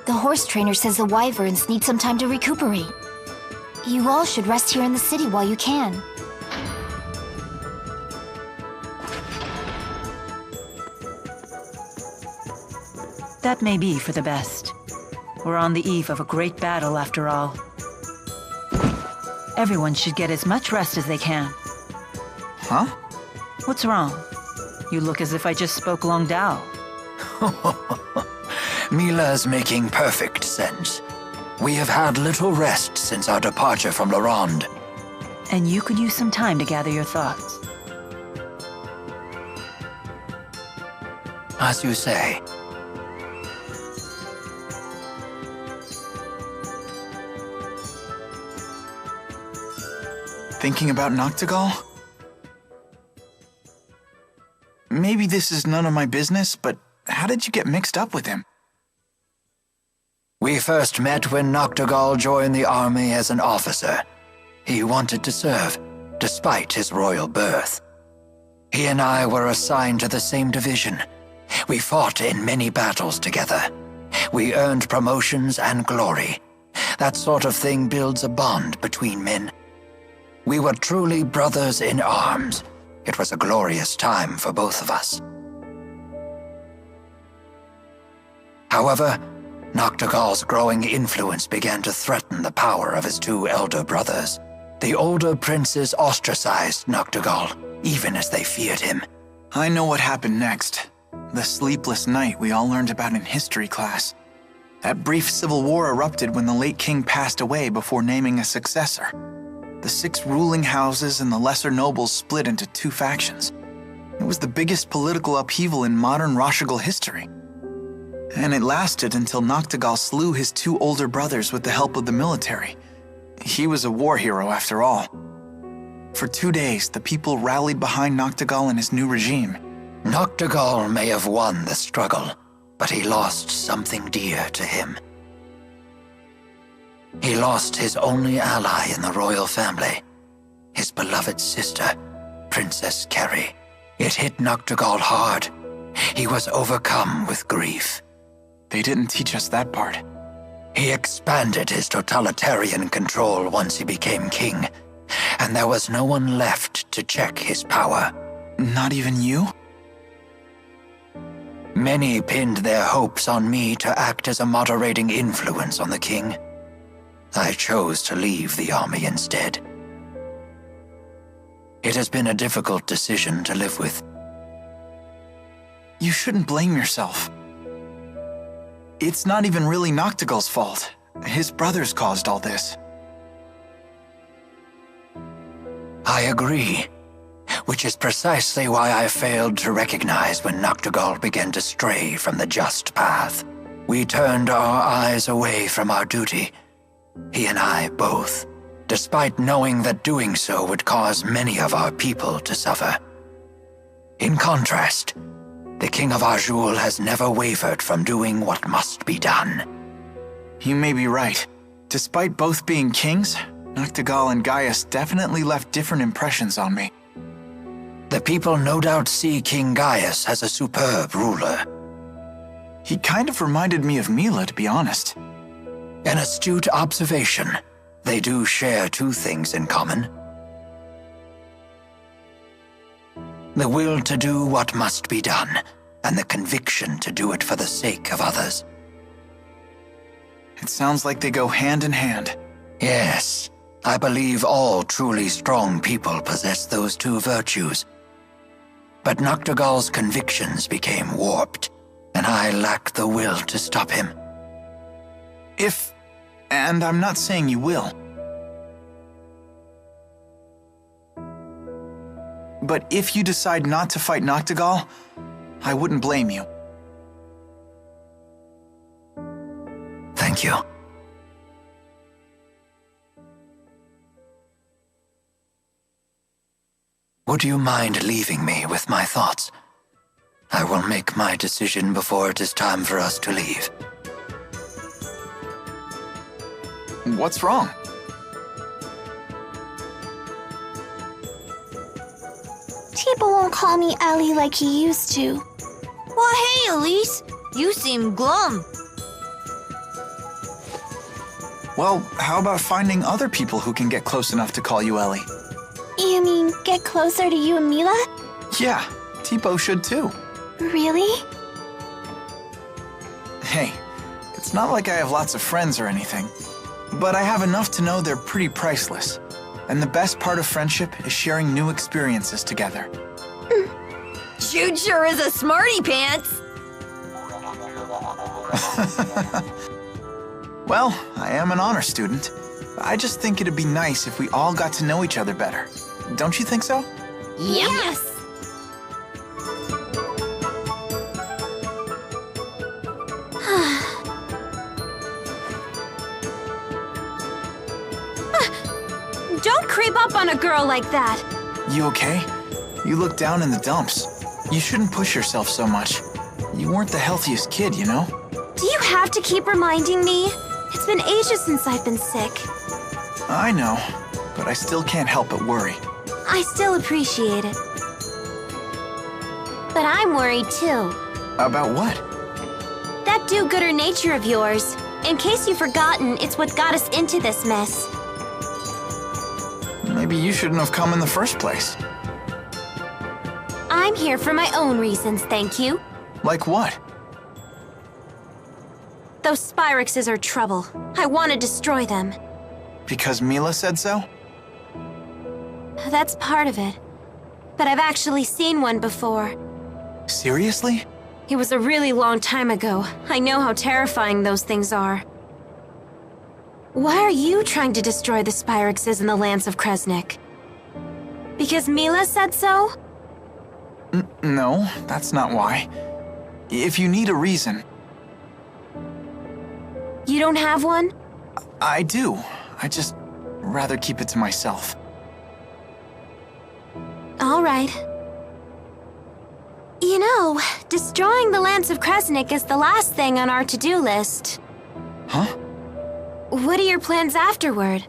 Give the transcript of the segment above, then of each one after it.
The horse trainer says the wyverns need some time to recuperate. You all should rest here in the city while you can. That may be for the best. We're on the eve of a great battle, after all. Everyone should get as much rest as they can. Huh? What's wrong? You look as if I just spoke Long Dao. Milla's making perfect sense. We have had little rest since our departure from La Ronde. And you could use some time to gather your thoughts. As you say. Thinking about Noctigal? Maybe this is none of my business, but how did you get mixed up with him? We first met when Noctigal joined the army as an officer. He wanted to serve, despite his royal birth. He and I were assigned to the same division. We fought in many battles together. We earned promotions and glory. That sort of thing builds a bond between men. We were truly brothers in arms. It was a glorious time for both of us. However, Noctigal's growing influence began to threaten the power of his two elder brothers. The older princes ostracized Noctigal, even as they feared him. I know what happened next. The sleepless night we all learned about in history class. That brief civil war erupted when the late king passed away before naming a successor. The 6 ruling houses and the lesser nobles split into 2 factions. It was the biggest political upheaval in modern Roshigal history. And it lasted until Noctigal slew his 2 older brothers with the help of the military. He was a war hero after all. For 2 days, the people rallied behind Noctigal and his new regime. Noctigal may have won the struggle, but he lost something dear to him. He lost his only ally in the royal family, his beloved sister, Princess Kerry. It hit Noctigal hard. He was overcome with grief. They didn't teach us that part. He expanded his totalitarian control once he became king, and there was no one left to check his power. Not even you? Many pinned their hopes on me to act as a moderating influence on the king. I chose to leave the army instead. It has been a difficult decision to live with. You shouldn't blame yourself. It's not even really Noctigal's fault. His brothers caused all this. I agree, which is precisely why I failed to recognize when Noctigal began to stray from the just path. We turned our eyes away from our duty, he and I both, despite knowing that doing so would cause many of our people to suffer. In contrast, the King of Azul has never wavered from doing what must be done. You may be right. Despite both being kings, Noctigal and Gaius definitely left different impressions on me. The people no doubt see King Gaius as a superb ruler. He kind of reminded me of Milla, to be honest. An astute observation. They do share 2 things in common. The will to do what must be done, and the conviction to do it for the sake of others. It sounds like they go hand in hand. Yes, I believe all truly strong people possess those 2 virtues. But Noctigal's convictions became warped, and I lacked the will to stop him. And I'm not saying you will. But if you decide not to fight Noctigal, I wouldn't blame you. Thank you. Would you mind leaving me with my thoughts? I will make my decision before it is time for us to leave. What's wrong? People won't call me Ellie like he used to. Well, hey, Elise. You seem glum. Well, how about finding other people who can get close enough to call you Ellie? You mean get closer to you and Milla? Yeah, Tipo should too. Really? Hey, it's not like I have lots of friends or anything, but I have enough to know they're pretty priceless. And the best part of friendship is sharing new experiences together. Jude sure is a smarty pants. Well, I am an honor student. I just think it'd be nice if we all got to know each other better. Don't you think so? Yes. Don't creep up on a girl like that. You okay? You look down in the dumps. You shouldn't push yourself so much. You weren't the healthiest kid, you know? Do you have to keep reminding me? It's been ages since I've been sick. I know, but I still can't help but worry. I still appreciate it. But I'm worried too. About what? That do-gooder nature of yours. In case you've forgotten, it's what got us into this mess. Maybe you shouldn't have come in the first place. I'm here for my own reasons, thank you. Like what? Those Spyrexes are trouble. I want to destroy them. Because Milla said so? That's part of it. But I've actually seen one before. Seriously? It was a really long time ago. I know how terrifying those things are. Why are you trying to destroy the Spyrexes in the Lance of Kresnik? Because Milla said so? No, that's not why. If you need a reason... You don't have one? I do. I just rather keep it to myself. All right. You know, destroying the Lance of Kresnik is the last thing on our to-do list. Huh? What are your plans afterward?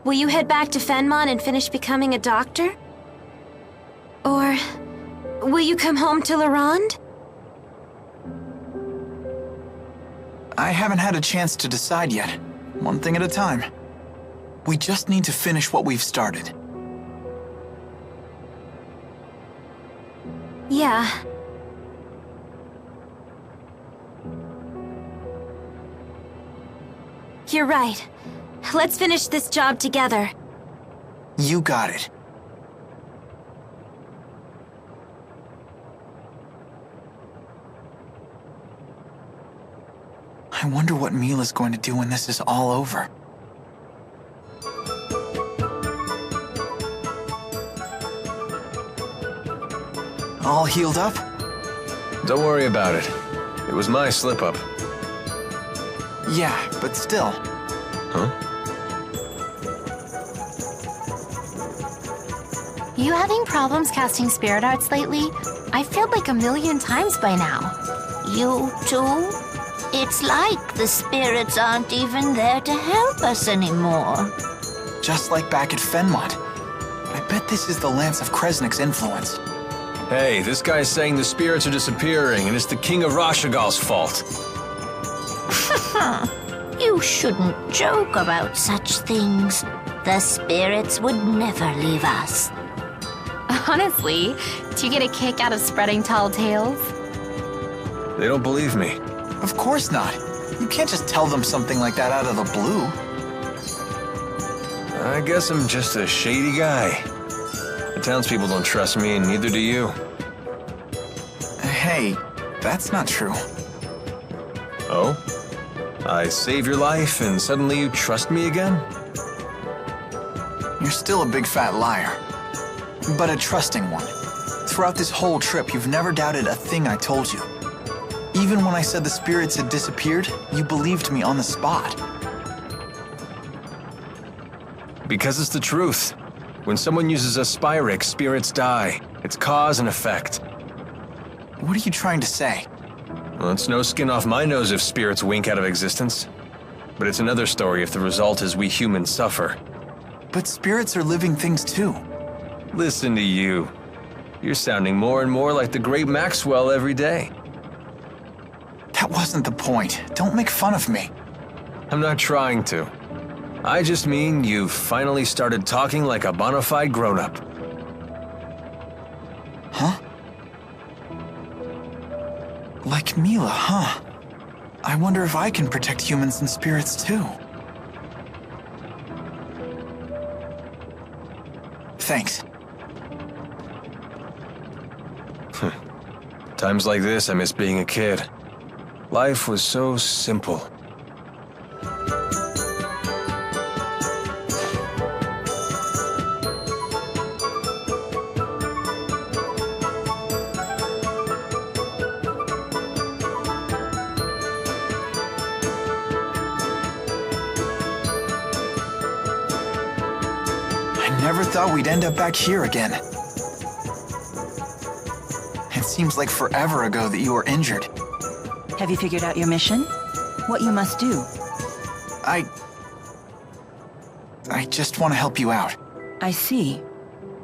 Will you head back to Fennmont and finish becoming a doctor? Or will you come home to Laurent? I haven't had a chance to decide yet. One thing at a time. We just need to finish what we've started. Yeah. You're right. Let's finish this job together. You got it. I wonder what Milla's going to do when this is all over. All healed up? Don't worry about it. It was my slip-up. Yeah, but still. Huh? You having problems casting spirit arts lately? I failed like a million times by now. You too? It's like the spirits aren't even there to help us anymore. Just like back at Fennmont. I bet this is the Lance of Kresnik's influence. Hey, this guy's saying the spirits are disappearing, and it's the King of Rashagal's fault. You shouldn't joke about such things. The spirits would never leave us. Honestly, do you get a kick out of spreading tall tales? They don't believe me. Of course not. You can't just tell them something like that out of the blue. I guess I'm just a shady guy. The townspeople don't trust me, and neither do you. Hey, that's not true. Oh? I save your life, and suddenly you trust me again? You're still a big fat liar. But a trusting one. Throughout this whole trip, you've never doubted a thing I told you. Even when I said the spirits had disappeared, you believed me on the spot. Because it's the truth. When someone uses a Spyrex, spirits die. It's cause and effect. What are you trying to say? Well, it's no skin off my nose if spirits wink out of existence. But it's another story if the result is we humans suffer. But spirits are living things too. Listen to you. You're sounding more and more like the great Maxwell every day. That wasn't the point. Don't make fun of me. I'm not trying to. I just mean you've finally started talking like a bona fide grown-up. Huh? Like Milla, huh? I wonder if I can protect humans and spirits too. Thanks. Times like this, I miss being a kid. Life was so simple. I never thought we'd end up back here again. It seems like forever ago that you were injured. Have you figured out your mission? What you must do? I just want to help you out. I see.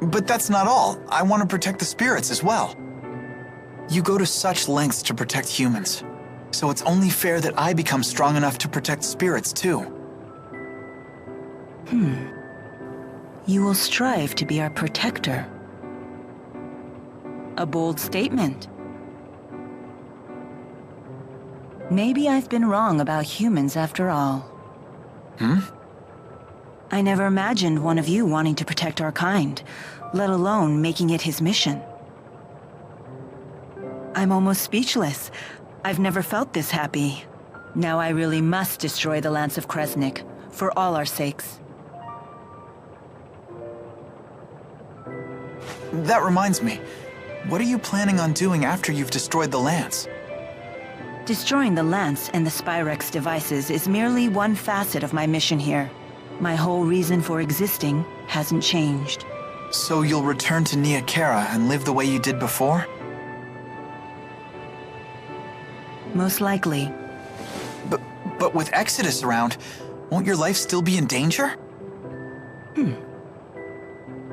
But that's not all. I want to protect the spirits as well. You go to such lengths to protect humans, so it's only fair that I become strong enough to protect spirits too. You will strive to be our protector. A bold statement. Maybe I've been wrong about humans after all. I never imagined one of you wanting to protect our kind, let alone making it his mission. I'm almost speechless. I've never felt this happy. Now I really must destroy the Lance of Kresnik, for all our sakes. That reminds me. What are you planning on doing after you've destroyed the Lance? Destroying the Lance and the Spyrex devices is merely one facet of my mission here. My whole reason for existing hasn't changed. So you'll return to Nia Khera and live the way you did before? Most likely. But with Exodus around, won't your life still be in danger?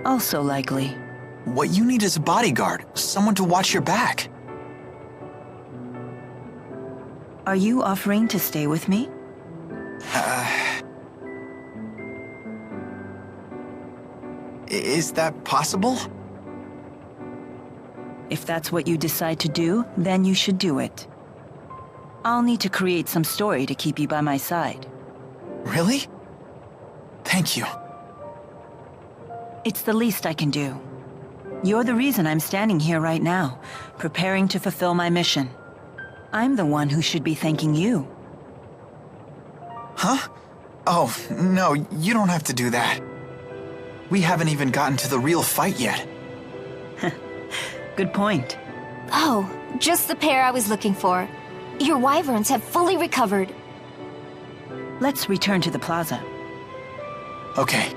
Also likely. What you need is a bodyguard, someone to watch your back. Are you offering to stay with me? Is that possible? If that's what you decide to do, then you should do it. I'll need to create some story to keep you by my side. Really? Thank you. It's the least I can do. You're the reason I'm standing here right now, preparing to fulfill my mission. I'm the one who should be thanking you. Huh? Oh, no, you don't have to do that. We haven't even gotten to the real fight yet. Good point. Oh, just the pair I was looking for. Your wyverns have fully recovered. Let's return to the plaza. Okay.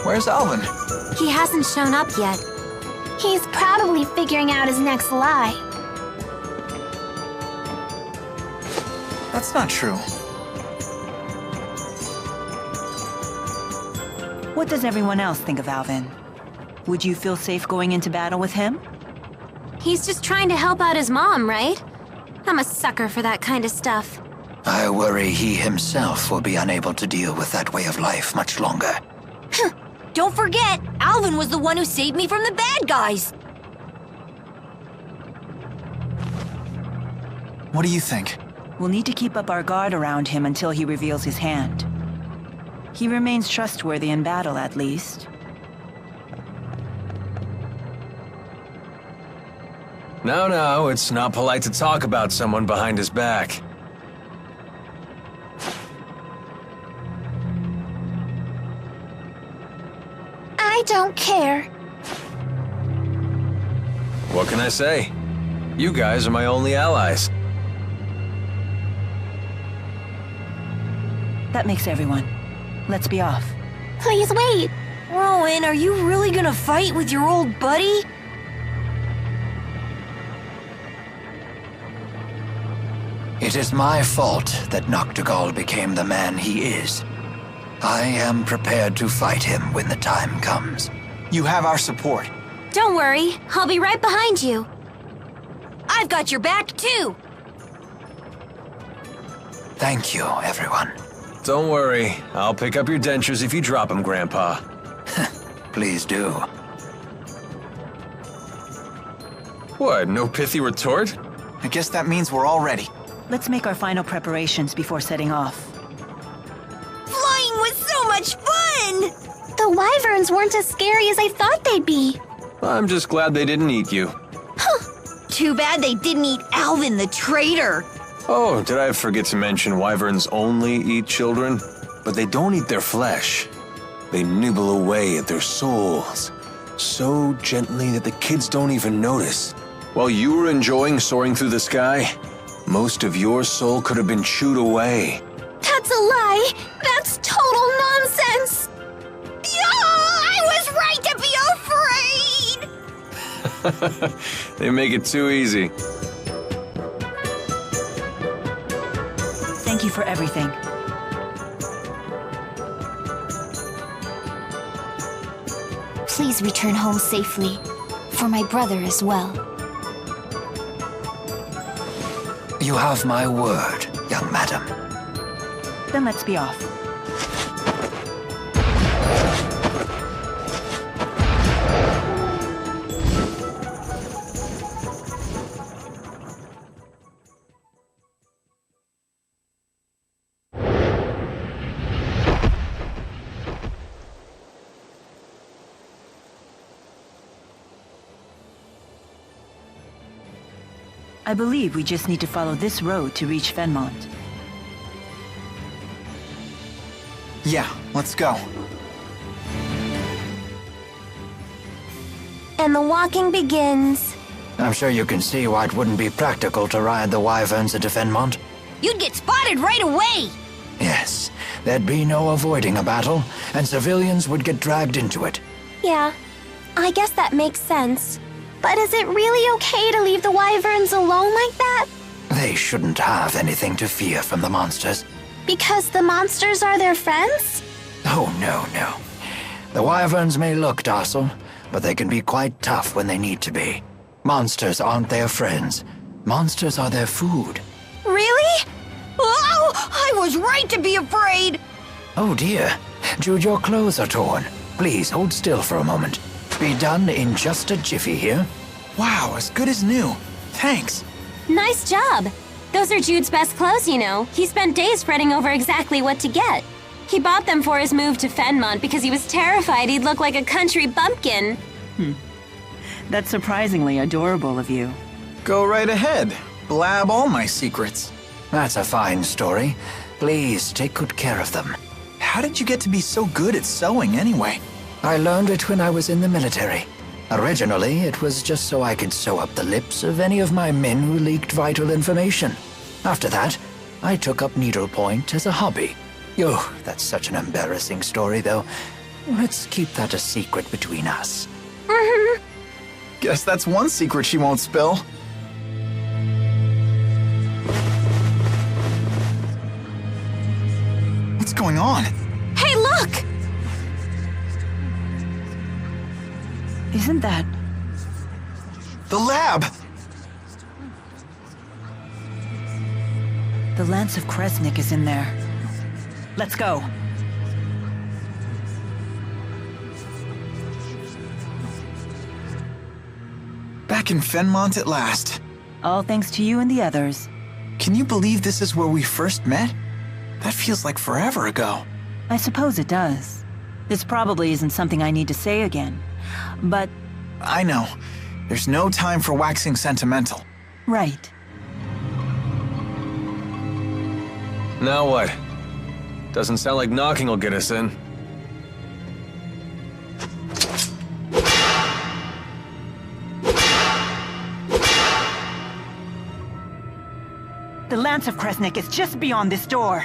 Where's Alvin? He hasn't shown up yet. He's probably figuring out his next lie. That's not true. What does everyone else think of Alvin? Would you feel safe going into battle with him? He's just trying to help out his mom, right? I'm a sucker for that kind of stuff. I worry he himself will be unable to deal with that way of life much longer. Don't forget, Alvin was the one who saved me from the bad guys. What do you think? We'll need to keep up our guard around him until he reveals his hand. He remains trustworthy in battle, at least. No, it's not polite to talk about someone behind his back. I don't care. What can I say? You guys are my only allies. That makes everyone. Let's be off. Please wait. Rowan, are you really gonna fight with your old buddy? It is my fault that Noctigal became the man he is. I am prepared to fight him when the time comes. You have our support. Don't worry, I'll be right behind you. I've got your back, too. Thank you, everyone. Don't worry. I'll pick up your dentures if you drop them, Grandpa. Please do. What, no pithy retort? I guess that means we're all ready. Let's make our final preparations before setting off. Flying was so much fun! The wyverns weren't as scary as I thought they'd be. I'm just glad they didn't eat you. Too bad they didn't eat Alvin the traitor. Oh, did I forget to mention wyverns only eat children? But they don't eat their flesh. They nibble away at their souls, so gently that the kids don't even notice. While you were enjoying soaring through the sky, most of your soul could have been chewed away. That's a lie! That's total nonsense! I was right to be afraid! They make it too easy. Thank you for everything. Please return home safely. For my brother as well. You have my word, young madam. Then let's be off. I believe we just need to follow this road to reach Fennmont. Yeah, let's go. And the walking begins. I'm sure you can see why it wouldn't be practical to ride the wyverns into Fenmont. You'd get spotted right away! Yes, there'd be no avoiding a battle, and civilians would get dragged into it. Yeah, I guess that makes sense. But is it really okay to leave the wyverns alone like that? They shouldn't have anything to fear from the monsters. Because the monsters are their friends? Oh, no. The wyverns may look docile, but they can be quite tough when they need to be. Monsters aren't their friends. Monsters are their food. Really? Oh, I was right to be afraid! Oh dear. Jude, your clothes are torn. Please hold still for a moment. Be done in just a jiffy here. Wow, as good as new. Thanks. Nice job. Those are Jude's best clothes, you know. He spent days fretting over exactly what to get. He bought them for his move to Fennmont because he was terrified he'd look like a country bumpkin. That's surprisingly adorable of you. Go right ahead. Blab all my secrets. That's a fine story. Please take good care of them. How did you get to be so good at sewing anyway? I learned it when I was in the military. Originally, it was just so I could sew up the lips of any of my men who leaked vital information. After that, I took up needlepoint as a hobby. Oh, that's such an embarrassing story, though. Let's keep that a secret between us. Guess that's one secret she won't spill. What's going on? Hey, look! Isn't that... The lab! The Lance of Kresnik is in there. Let's go. Back in Fennmont at last. All thanks to you and the others. Can you believe this is where we first met? That feels like forever ago. I suppose it does. This probably isn't something I need to say again. But... I know. There's no time for waxing sentimental. right. Now what? Doesn't sound like knocking will get us in. The Lance of Kresnik is just beyond this door.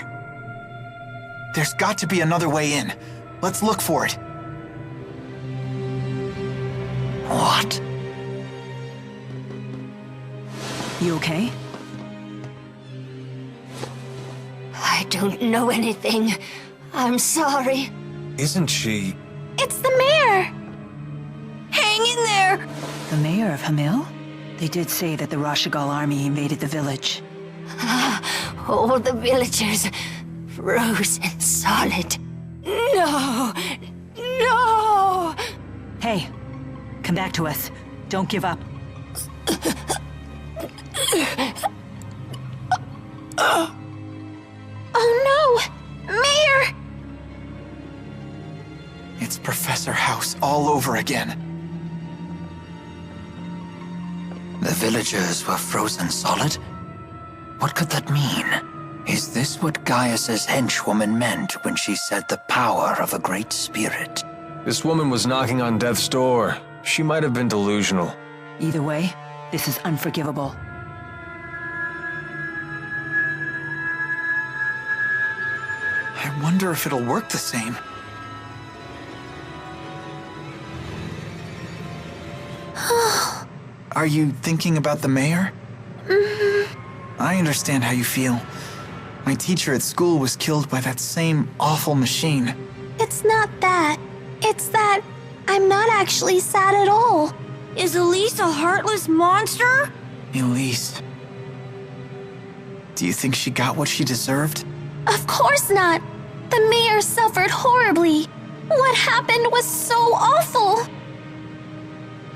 There's got to be another way in. Let's look for it. What? You okay? I don't know anything. I'm sorry. Isn't she... It's the mayor! Hang in there! The mayor of Hamil? They did say that the Rashigal army invaded the village. All the villagers frozen solid. No! No! Hey, come back to us. Don't give up. Oh no! Mayor! It's Professor House all over again. The villagers were frozen solid? What could that mean? Is this what Gaius's henchwoman meant when she said the power of a great spirit? This woman was knocking on death's door. She might have been delusional. Either way, this is unforgivable. I wonder if it'll work the same. Are you thinking about the mayor? I understand how you feel. My teacher at school was killed by that same awful machine. It's not that. It's that I'm not actually sad at all. Is Elise a heartless monster? Elise. Do you think she got what she deserved? Of course not. The mayor suffered horribly. What happened was so awful.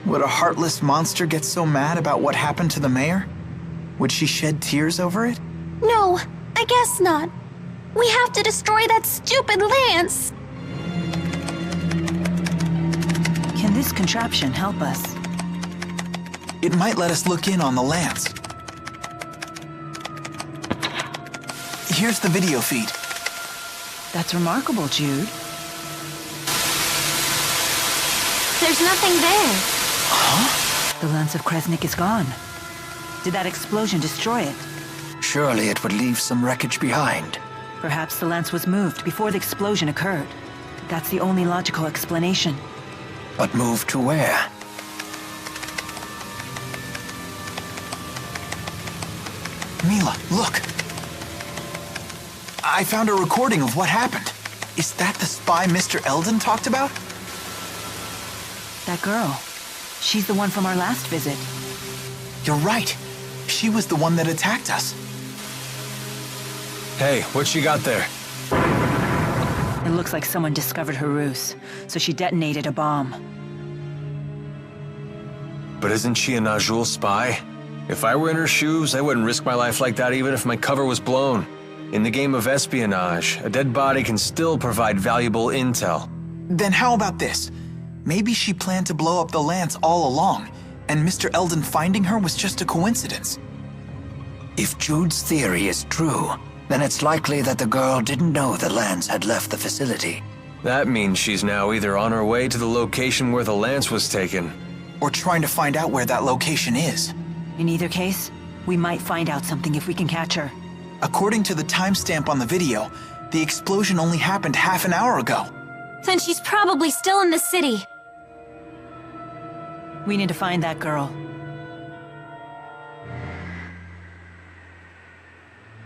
Would a heartless monster get so mad about what happened to the mayor? Would she shed tears over it? No, I guess not. We have to destroy that stupid Lance. Can this contraption help us? It might let us look in on the Lance. Here's the video feed. That's remarkable, Jude. There's nothing there. The Lance of Kresnik is gone. Did that explosion destroy it? Surely it would leave some wreckage behind. Perhaps the lance was moved before the explosion occurred. That's the only logical explanation. But moved to where? Milla, look! I found a recording of what happened. Is that the spy Mr. Eldon talked about? That girl. She's the one from our last visit. You're right. She was the one that attacked us. Hey, what you got there? It looks like someone discovered her ruse, so she detonated a bomb. But isn't she a Najul spy? If I were in her shoes, I wouldn't risk my life like that even if my cover was blown. In the game of espionage, a dead body can still provide valuable intel. Then how about this? Maybe she planned to blow up the Lance all along, and Mr. Eldon finding her was just a coincidence. If Jude's theory is true, then it's likely that the girl didn't know the Lance had left the facility. That means she's now either on her way to the location where the Lance was taken, Or trying to find out where that location is. In either case, we might find out something if we can catch her. According to the timestamp on the video, the explosion only happened half an hour ago. Then she's probably still in the city. We need to find that girl.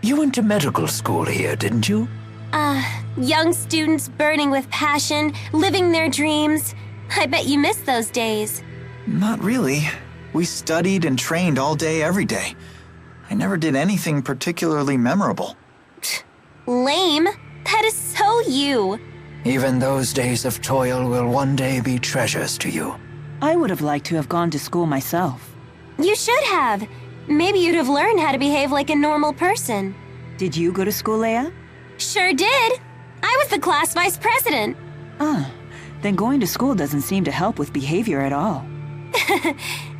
You went to medical school here, didn't you? Young students burning with passion, living their dreams. I bet you miss those days. Not really. We studied and trained all day, every day. I never did anything particularly memorable. Lame. That is so you. Even those days of toil will one day be treasures to you. I would have liked to have gone to school myself. You should have. Maybe you'd have learned how to behave like a normal person. Did you go to school, Leia? Sure did. I was the class vice president. Then going to school doesn't seem to help with behavior at all.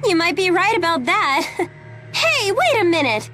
You might be right about that. Hey, wait a minute.